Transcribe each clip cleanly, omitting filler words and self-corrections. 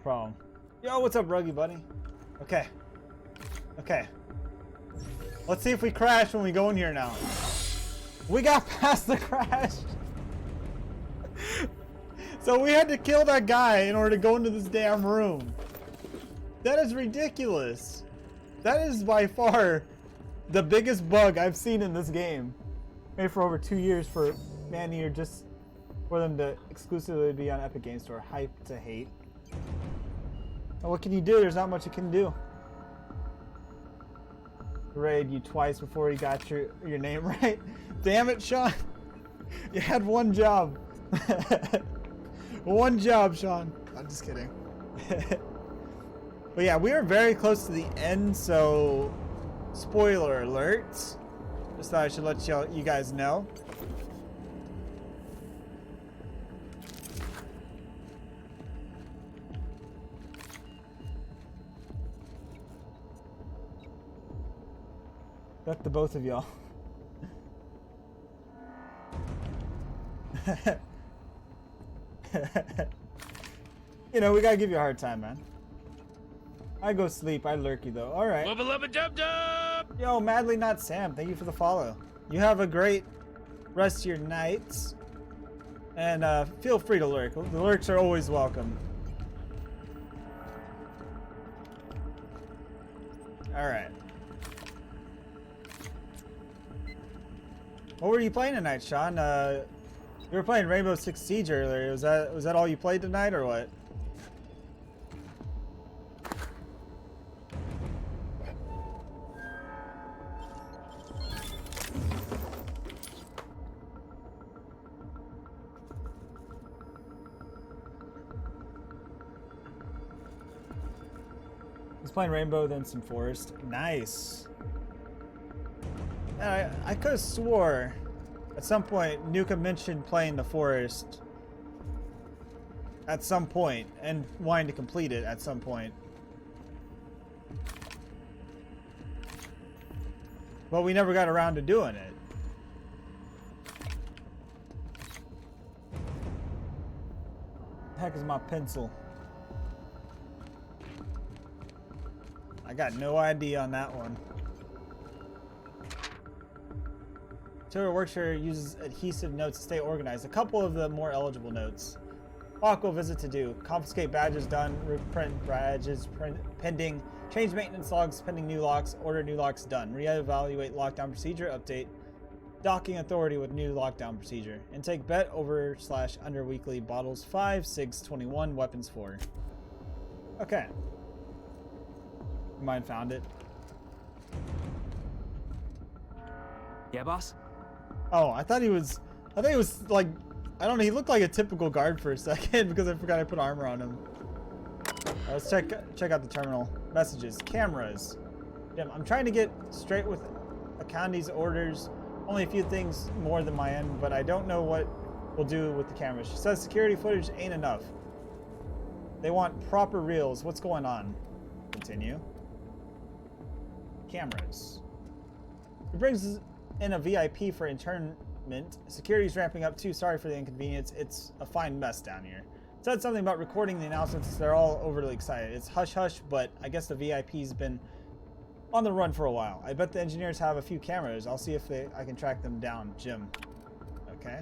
problem. Yo, what's up, Ruggy buddy? Okay. Okay. Let's see if we crash when we go in here now. We got past the crash. So we had to kill that guy in order to go into this damn room. That is ridiculous. That is by far the biggest bug I've seen in this game. Made for over 2 years for Maneater just for them to exclusively be on Epic Games Store. Hype to hate. And what can you do? There's not much you can do. Raid you twice before you got your name right. Damn it, Sean. You had one job. One job, Sean. I'm just kidding. But yeah, we are very close to the end, so spoiler alert. Just thought I should let you guys know. Fuck the both of y'all. You know, we gotta give you a hard time, man. I go sleep, I lurk you though. Alright. Lubba lubba dub dub! Yo, Madly Not Sam, thank you for the follow. You have a great rest of your nights. And feel free to lurk. The lurks are always welcome. Alright. What were you playing tonight, Sean? You were playing Rainbow Six Siege earlier. Was that all you played tonight, or what? I was playing Rainbow, then some Forest. Nice. I could have swore at some point Nuka mentioned playing the Forest at some point and wanting to complete it at some point. But we never got around to doing it. The heck is my pencil? I got no idea on that one. Taylor Workshare uses adhesive notes to stay organized. A couple of the more eligible notes. Aqua visit to do. Confiscate badges done. Reprint badges pending. Change maintenance logs pending new locks. Order new locks done. Reevaluate lockdown procedure. Update. Docking authority with new lockdown procedure. Intake bet over/under weekly bottles 5, SIGs 21, weapons 4. Okay. Mine found it. Yeah, boss? Oh, I thought he was like, I don't know, he looked like a typical guard for a second because I forgot I put armor on him. Let's check out the terminal. Messages, cameras. Jim, I'm trying to get straight with Akandi's orders. Only a few things more than my end, but I don't know what we'll do with the cameras. She says security footage ain't enough. They want proper reels. What's going on? Continue. Cameras. It brings in a VIP for internment. Security's ramping up too. Sorry for the inconvenience. It's a fine mess down here. Said something about recording the announcements. They're all overly excited. It's hush hush, but I guess the VIP's been on the run for a while. I bet the engineers have a few cameras. I'll see if I can track them down. Jim. Okay.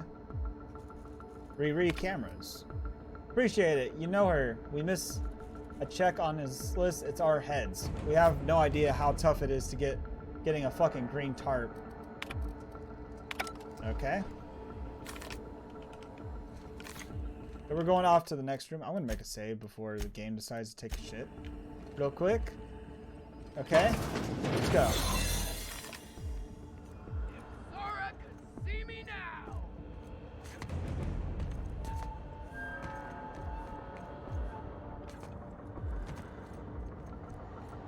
Riri cameras. Appreciate it. You know her. We miss a check on his list. It's our heads. We have no idea how tough it is to getting a fucking green tarp. Okay. So we're going off to the next room. I'm gonna make a save before the game decides to take a shit. Real quick. Okay. Let's go. Sora could see me now.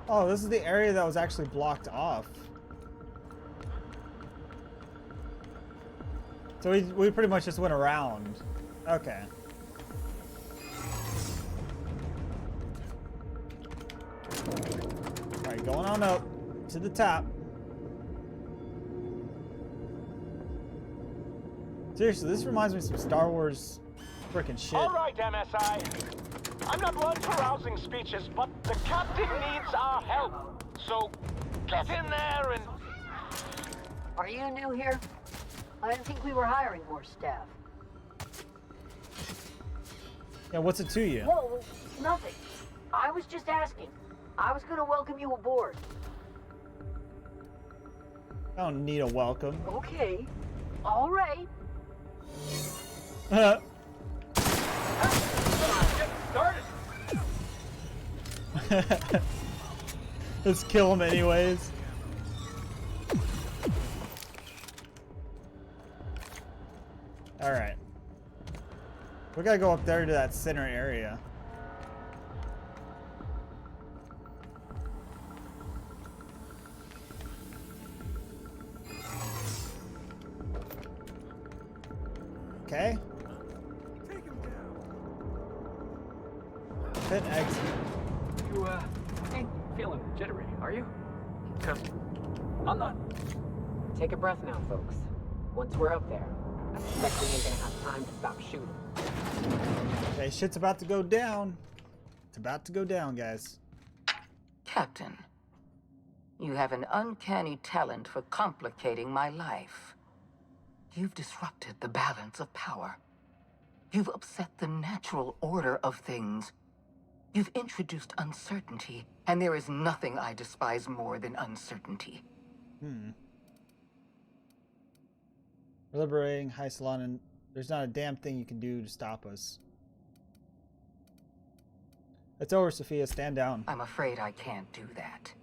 Oh, this is the area that was actually blocked off. So we pretty much just went around. Okay. Alright, going on up to the top. Seriously, this reminds me of some Star Wars Frickin' shit. All right, MSI. I'm not one for rousing speeches, but the captain needs our help. So get in there and... Are you new here? I didn't think we were hiring more staff. Yeah, what's it to you? Whoa, nothing. I was just asking. I was gonna welcome you aboard. I don't need a welcome. Okay. All right. Get started. Let's kill him anyways. Alright. We gotta go up there to that center area. Okay. Take him down. Hit exit. You, ain't feeling jittery, are you? 'Cause I'm not. Take a breath now, folks. Once we're up there, I suspect we ain't gonna have time to stop shooting. Okay, shit's about to go down. It's about to go down, guys. Captain, you have an uncanny talent for complicating my life. You've disrupted the balance of power. You've upset the natural order of things. You've introduced uncertainty, and there is nothing I despise more than uncertainty. We're liberating High Salon, and there's not a damn thing you can do to stop us. It's over, Sophia. Stand down. I'm afraid I can't do that.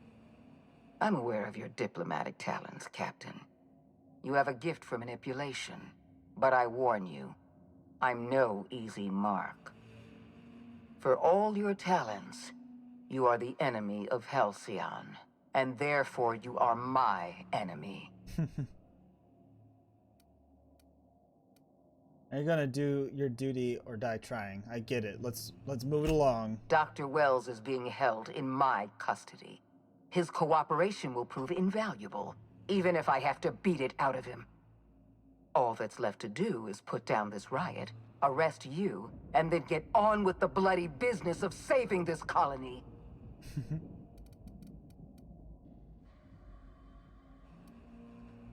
I'm aware of your diplomatic talents, Captain. You have a gift for manipulation, but I warn you, I'm no easy mark. For all your talents, you are the enemy of Halcyon, and therefore you are my enemy. You're gonna do your duty or die trying. I get it. Let's move it along. Dr. Wells is being held in my custody. His cooperation will prove invaluable, even if I have to beat it out of him. All that's left to do is put down this riot, arrest you, and then get on with the bloody business of saving this colony.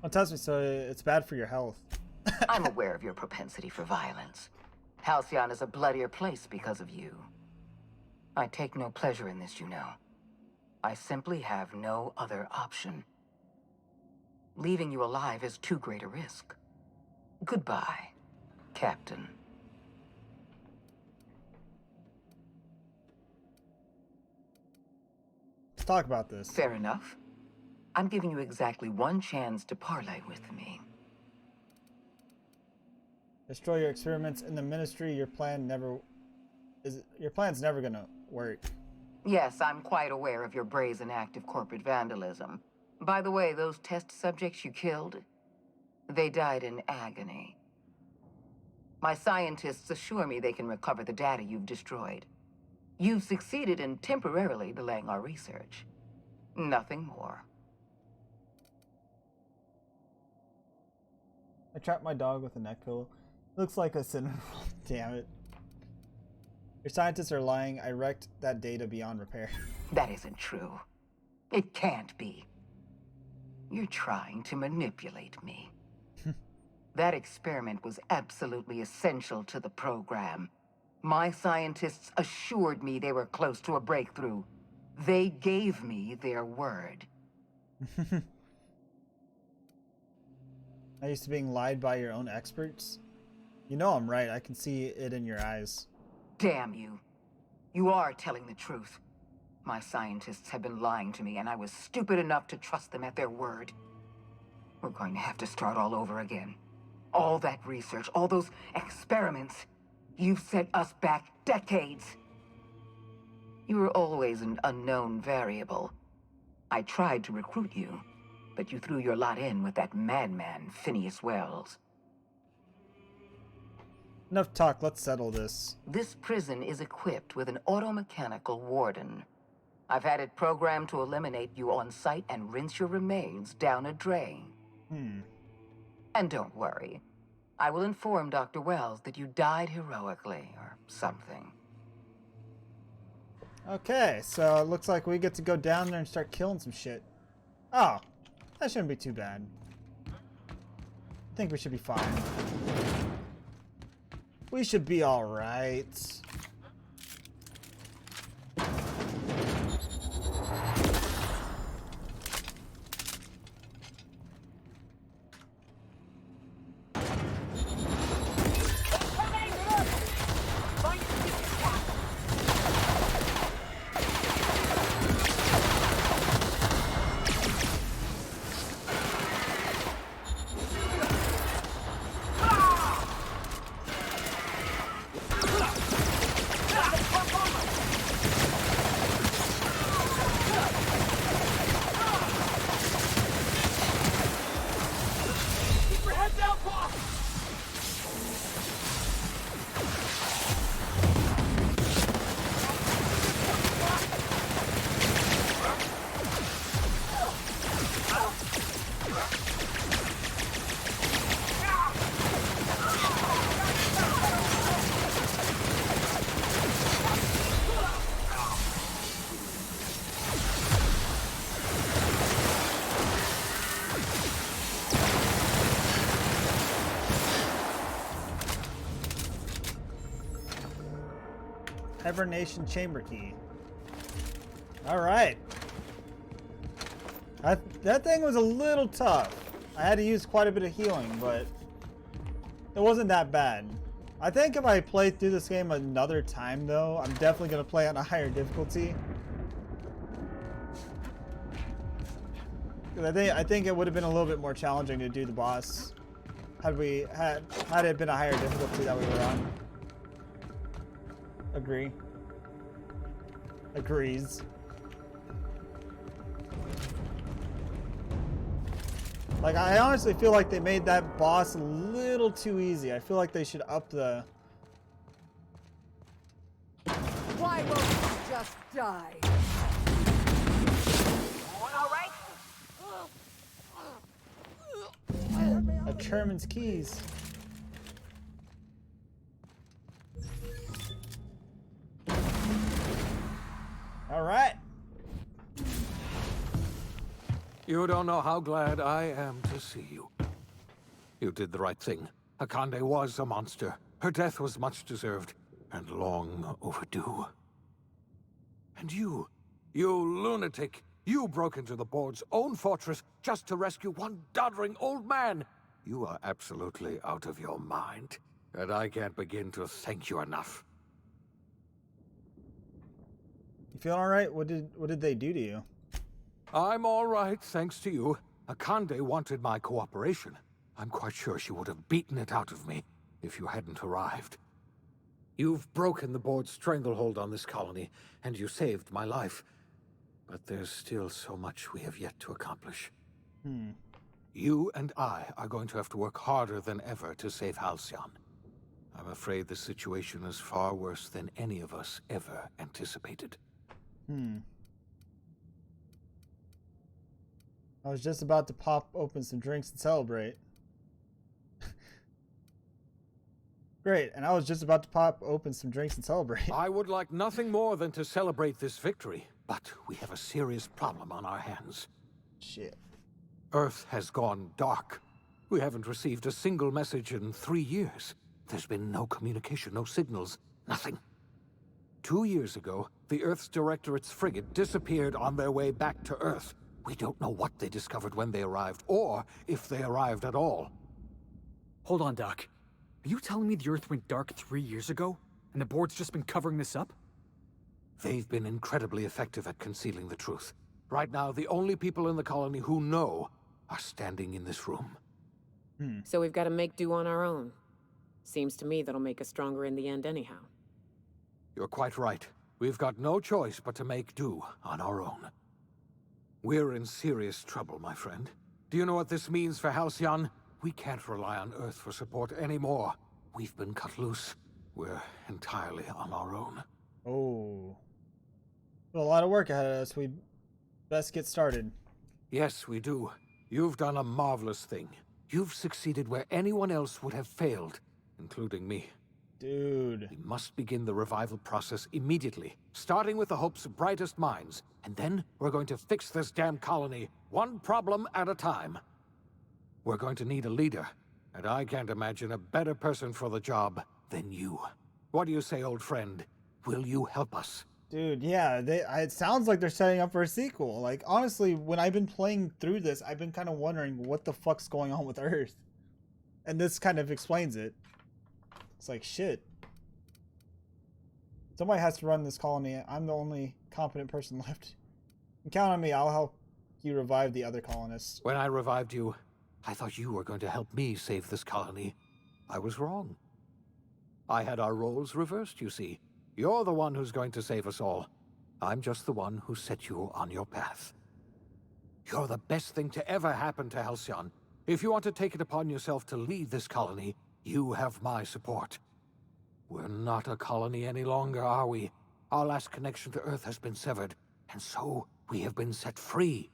Don't touch me, so it's bad for your health. I'm aware of your propensity for violence. Halcyon is a bloodier place because of you. I take no pleasure in this, you know. I simply have no other option. Leaving you alive is too great a risk. Goodbye, Captain. Let's talk about this. Fair enough. I'm giving you exactly one chance to parley with me. Destroy your experiments in the ministry. Your plan's never gonna work. Yes, I'm quite aware of your brazen act of corporate vandalism. By the way, those test subjects you killed, they died in agony. My scientists assure me they can recover the data you've destroyed. You've succeeded in temporarily delaying our research. Nothing more. I trapped my dog with a neck pillow. Looks like a cinnamon roll. Damn it. Your scientists are lying. I wrecked that data beyond repair. That isn't true. It can't be. You're trying to manipulate me. That experiment was absolutely essential to the program. My scientists assured me they were close to a breakthrough. They gave me their word. Not used to being lied by your own experts? You know I'm right. I can see it in your eyes. Damn you. You are telling the truth. My scientists have been lying to me, and I was stupid enough to trust them at their word. We're going to have to start all over again. All that research, all those experiments. You've set us back decades. You were always an unknown variable. I tried to recruit you, but you threw your lot in with that madman, Phineas Wells. Enough talk. Let's settle this. This prison is equipped with an automechanical warden. I've had it programmed to eliminate you on sight and rinse your remains down a drain. And don't worry. I will inform Dr. Wells that you died heroically, or something. Okay, so it looks like we get to go down there and start killing some shit. Oh, that shouldn't be too bad. I think we should be fine. We should be alright. Hibernation chamber key. Alright. That thing was a little tough. I had to use quite a bit of healing, but it wasn't that bad. I think if I play through this game another time, though, I'm definitely going to play on a higher difficulty. 'Cause I think it would have been a little bit more challenging to do the boss had it been a higher difficulty that we were on. Agree. Agrees. Like, I honestly feel like they made that boss a little too easy. I feel like they should up the... Why won't you just die? A Sherman's keys. All right. You don't know how glad I am to see you. You did the right thing. Akande was a monster. Her death was much deserved, and long overdue. And you lunatic, you broke into the board's own fortress just to rescue one doddering old man. You are absolutely out of your mind, and I can't begin to thank you enough. You feel all right? What did they do to you? I'm all right, thanks to you. Akande wanted my cooperation. I'm quite sure she would have beaten it out of me if you hadn't arrived. You've broken the board's stranglehold on this colony, and you saved my life. But there's still so much we have yet to accomplish. You and I are going to have to work harder than ever to save Halcyon. I'm afraid the situation is far worse than any of us ever anticipated. I was just about to pop open some drinks and celebrate. Great, and I was just about to pop open some drinks and celebrate. I would like nothing more than to celebrate this victory, but we have a serious problem on our hands. Shit. Earth has gone dark. We haven't received a single message in 3 years. There's been no communication, no signals, nothing. 2 years ago, the Earth's Directorate's frigate disappeared on their way back to Earth. We don't know what they discovered when they arrived, or if they arrived at all. Hold on, Doc. Are you telling me the Earth went dark 3 years ago, and the board's just been covering this up? They've been incredibly effective at concealing the truth. Right now, the only people in the colony who know are standing in this room. So we've got to make do on our own. Seems to me that'll make us stronger in the end anyhow. You're quite right. We've got no choice but to make do on our own. We're in serious trouble, my friend. Do you know what this means for Halcyon? We can't rely on Earth for support anymore. We've been cut loose. We're entirely on our own. Oh. Well, a lot of work ahead of us. We best get started. Yes, we do. You've done a marvelous thing. You've succeeded where anyone else would have failed, including me. Dude. We must begin the revival process immediately, starting with the Hope's brightest minds. And then we're going to fix this damn colony, one problem at a time. We're going to need a leader, and I can't imagine a better person for the job than you. What do you say, old friend? Will you help us? Dude, yeah, it sounds like they're setting up for a sequel. Like, honestly, when I've been playing through this, I've been kind of wondering what the fuck's going on with Earth. And this kind of explains it. It's like, shit. Somebody has to run this colony. I'm the only competent person left. Count on me, I'll help you revive the other colonists. When I revived you, I thought you were going to help me save this colony. I was wrong. I had our roles reversed, you see. You're the one who's going to save us all. I'm just the one who set you on your path. You're the best thing to ever happen to Halcyon. If you want to take it upon yourself to lead this colony, you have my support. We're not a colony any longer, are we? Our last connection to Earth has been severed, and so we have been set free.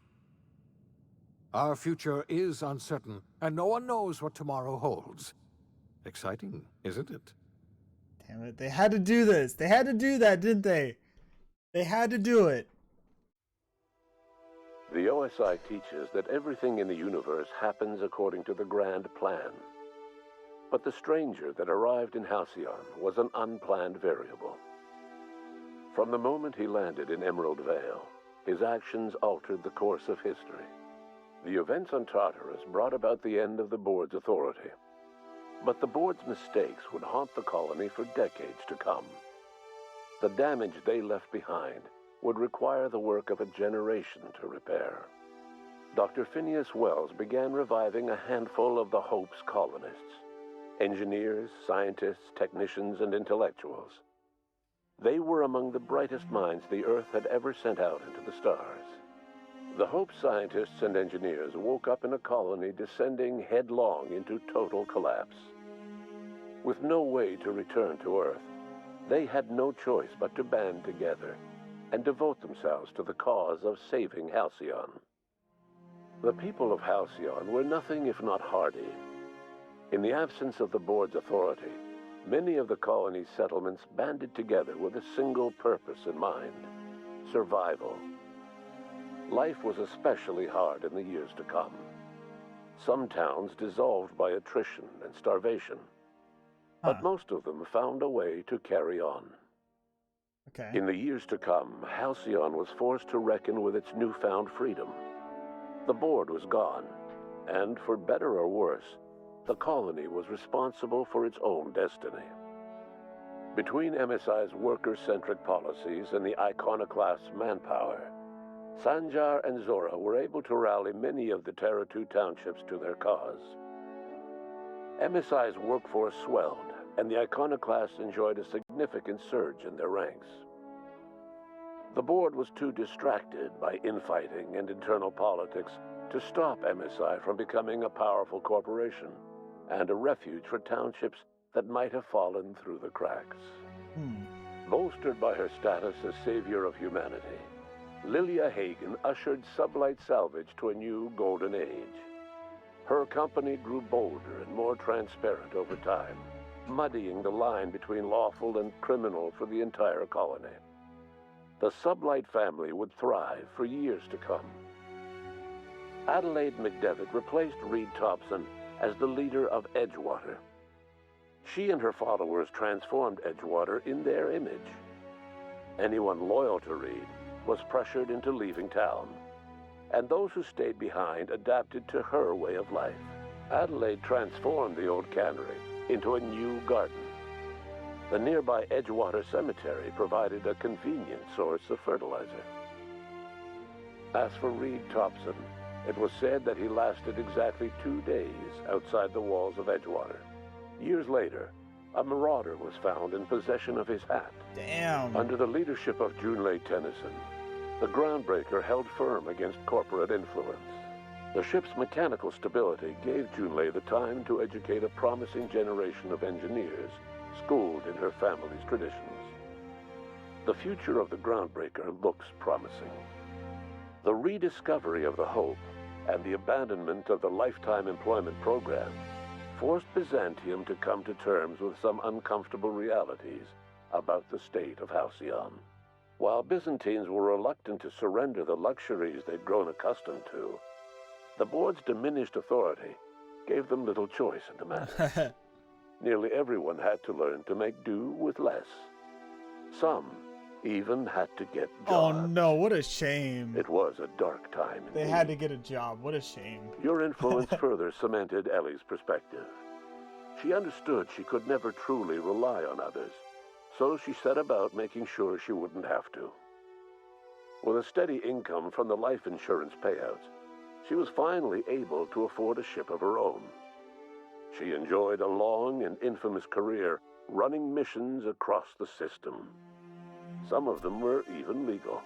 Our future is uncertain, and no one knows what tomorrow holds. Exciting, isn't it? Damn it, they had to do this. They had to do that, didn't they? They had to do it. The OSI teaches that everything in the universe happens according to the grand plan. But the stranger that arrived in Halcyon was an unplanned variable. From the moment he landed in Emerald Vale, his actions altered the course of history. The events on Tartarus brought about the end of the board's authority. But the board's mistakes would haunt the colony for decades to come. The damage they left behind would require the work of a generation to repair. Dr. Phineas Wells began reviving a handful of the Hope's colonists. Engineers, scientists, technicians, and intellectuals. They were among the brightest minds the Earth had ever sent out into the stars. The Hope scientists and engineers woke up in a colony descending headlong into total collapse. With no way to return to Earth, they had no choice but to band together and devote themselves to the cause of saving Halcyon. The people of Halcyon were nothing if not hardy. In the absence of the board's authority, many of the colony's settlements banded together with a single purpose in mind: survival. Life was especially hard in the years to come. Some towns dissolved by attrition and starvation, but most of them found a way to carry on. Okay. In the years to come, Halcyon was forced to reckon with its newfound freedom. The board was gone, and for better or worse, the colony was responsible for its own destiny. Between MSI's worker-centric policies and the iconoclast's manpower, Sanjar and Zora were able to rally many of the Terra 2 townships to their cause. MSI's workforce swelled, and the iconoclasts enjoyed a significant surge in their ranks. The board was too distracted by infighting and internal politics to stop MSI from becoming a powerful corporation and a refuge for townships that might have fallen through the cracks. Bolstered by her status as savior of humanity, Lilia Hagen ushered Sublight Salvage to a new golden age. Her company grew bolder and more transparent over time, muddying the line between lawful and criminal for the entire colony. The Sublight family would thrive for years to come. Adelaide McDevitt replaced Reed Thompson as the leader of Edgewater. She and her followers transformed Edgewater in their image. Anyone loyal to Reed was pressured into leaving town, and those who stayed behind adapted to her way of life. Adelaide transformed the old cannery into a new garden. The nearby Edgewater Cemetery provided a convenient source of fertilizer. As for Reed Thompson, it was said that he lasted exactly 2 days outside the walls of Edgewater. Years later, a marauder was found in possession of his hat. Damn. Under the leadership of Junlei Tennyson, the Groundbreaker held firm against corporate influence. The ship's mechanical stability gave Junlei the time to educate a promising generation of engineers schooled in her family's traditions. The future of the Groundbreaker looks promising. The rediscovery of the Hope and the abandonment of the lifetime employment program forced Byzantium to come to terms with some uncomfortable realities about the state of Halcyon. While Byzantines were reluctant to surrender the luxuries they'd grown accustomed to, the board's diminished authority gave them little choice in the matter. Nearly everyone had to learn to make do with less. Some even had to get jobs. Oh no, what a shame. It was a dark time indeed. They had to get a job. What a shame. Your influence further cemented Ellie's perspective. She understood she could never truly rely on others, so she set about making sure she wouldn't have to. With a steady income from the life insurance payouts, she was finally able to afford a ship of her own. She enjoyed a long and infamous career running missions across the system. Some of them were even legal.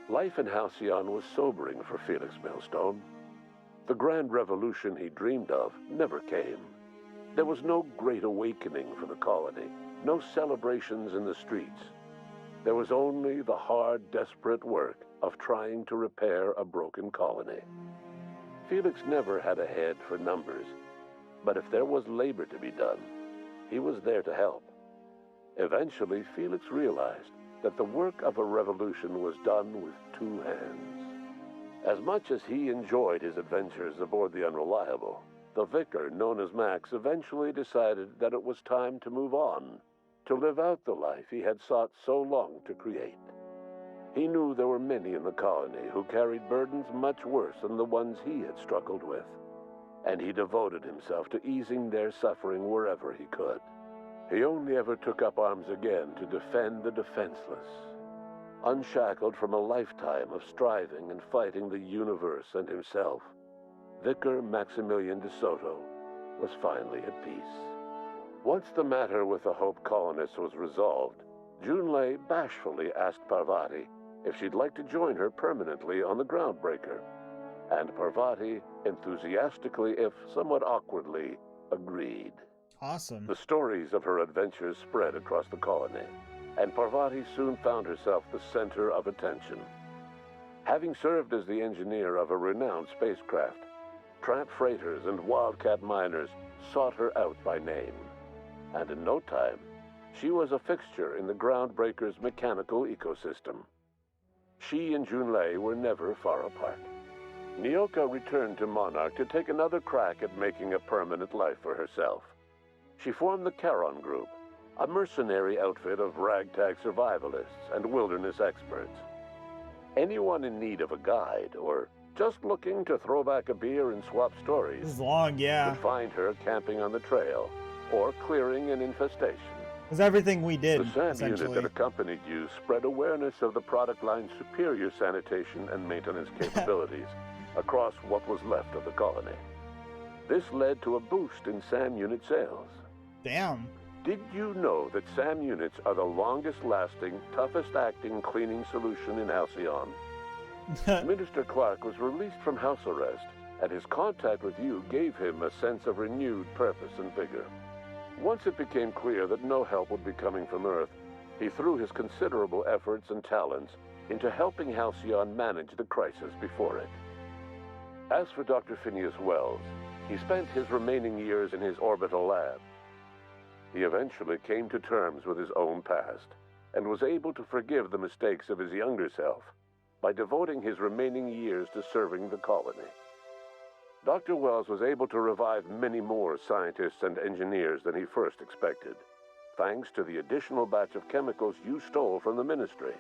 Life in Halcyon was sobering for Felix Millstone. The grand revolution he dreamed of never came. There was no great awakening for the colony, no celebrations in the streets. There was only the hard, desperate work of trying to repair a broken colony. Felix never had a head for numbers, but if there was labor to be done, he was there to help. Eventually, Felix realized that the work of a revolution was done with two hands. As much as he enjoyed his adventures aboard the Unreliable, the vicar, known as Max, eventually decided that it was time to move on, to live out the life he had sought so long to create. He knew there were many in the colony who carried burdens much worse than the ones he had struggled with, and he devoted himself to easing their suffering wherever he could. He only ever took up arms again to defend the defenseless. Unshackled from a lifetime of striving and fighting the universe and himself, Vicar Maximilian de Soto was finally at peace. Once the matter with the Hope colonists was resolved, Junlei bashfully asked Parvati if she'd like to join her permanently on the Groundbreaker, and Parvati enthusiastically, if somewhat awkwardly, agreed. Awesome. The stories of her adventures spread across the colony, and Parvati soon found herself the center of attention. Having served as the engineer of a renowned spacecraft, tramp freighters and wildcat miners sought her out by name, and in no time, she was a fixture in the Groundbreaker's mechanical ecosystem. She and Junlei were never far apart. Nyoka returned to Monarch to take another crack at making a permanent life for herself. She formed the Charon Group, a mercenary outfit of ragtag survivalists and wilderness experts. Anyone in need of a guide, or just looking to throw back a beer and swap stories, This is long, yeah. would find her camping on the trail, or clearing an infestation. It was everything we did, The SAM unit essentially. that accompanied you spread awareness of the product line's superior sanitation and maintenance capabilities across what was left of the colony. This led to a boost in SAM unit sales. Damn. Did you know that SAM units are the longest-lasting, toughest-acting cleaning solution in Halcyon? Minister Clark was released from house arrest, and his contact with you gave him a sense of renewed purpose and vigor. Once it became clear that no help would be coming from Earth, he threw his considerable efforts and talents into helping Halcyon manage the crisis before it. As for Dr. Phineas Wells, he spent his remaining years in his orbital lab. He eventually came to terms with his own past, and was able to forgive the mistakes of his younger self by devoting his remaining years to serving the colony. Dr. Wells was able to revive many more scientists and engineers than he first expected, thanks to the additional batch of chemicals you stole from the Ministry.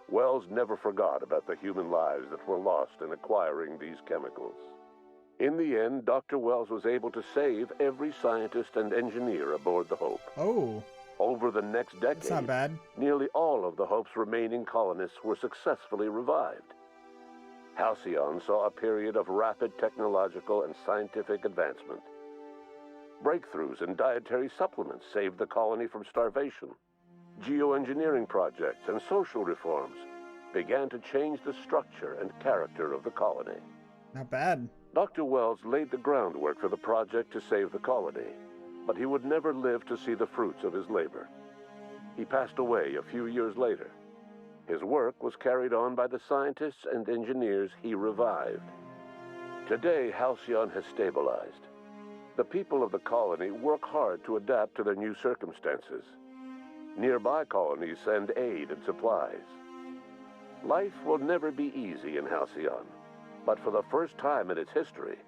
Wells never forgot about the human lives that were lost in acquiring these chemicals. In the end, Dr. Wells was able to save every scientist and engineer aboard the Hope. Oh, Over the next decade, that's not bad. nearly all of the Hope's remaining colonists were successfully revived. Halcyon saw a period of rapid technological and scientific advancement. Breakthroughs in dietary supplements saved the colony from starvation. Geoengineering projects and social reforms began to change the structure and character of the colony. Not bad. Dr. Wells laid the groundwork for the project to save the colony, but he would never live to see the fruits of his labor. He passed away a few years later. His work was carried on by the scientists and engineers he revived. Today, Halcyon has stabilized. The people of the colony work hard to adapt to their new circumstances. Nearby colonies send aid and supplies. Life will never be easy in Halcyon, but for the first time in its history,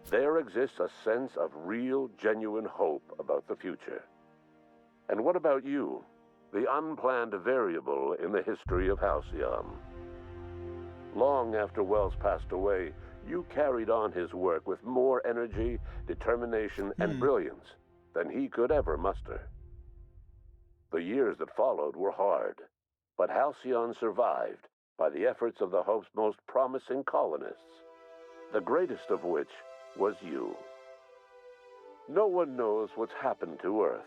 there exists a sense of real, genuine hope about the future. And what about you, the unplanned variable in the history of Halcyon? Long after Wells passed away, you carried on his work with more energy, determination, and brilliance than he could ever muster. The years that followed were hard, but Halcyon survived by the efforts of the Hope's most promising colonists, the greatest of which was you. No one knows what's happened to Earth,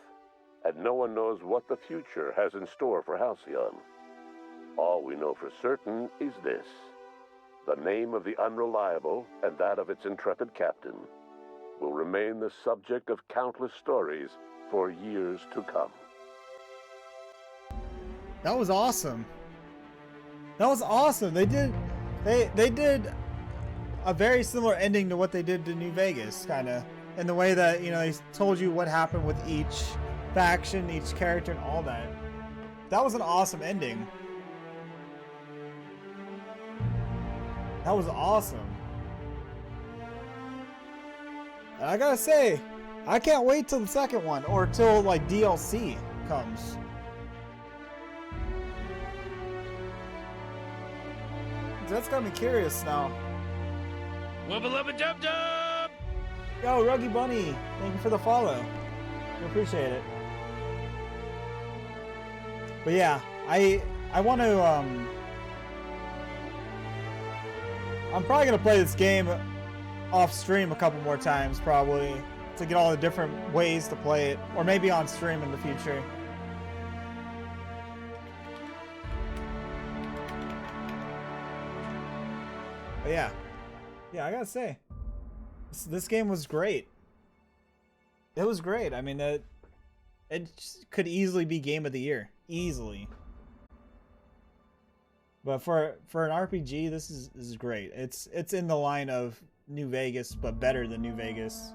and no one knows what the future has in store for Halcyon. All we know for certain is this: the name of the Unreliable and that of its intrepid captain will remain the subject of countless stories for years to come. That was awesome. That was awesome. They did a very similar ending to what they did to New Vegas, kind of, in the way that, you know, they told you what happened with each faction, each character, and all that. That was an awesome ending. That was awesome. And I gotta say, I can't wait till the second one, or till like DLC comes. That's got me curious now. Wubba lubba dub dub! Yo, Ruggy Bunny, thank you for the follow. We appreciate it. But yeah, I want to I'm probably gonna play this game off stream a couple more times, probably, to get all the different ways to play it, or maybe on stream in the future. But yeah, I gotta say, this game was great. It was great. I mean, it could easily be game of the year, easily. But for an RPG, this is great. It's in the line of New Vegas, but better than New Vegas.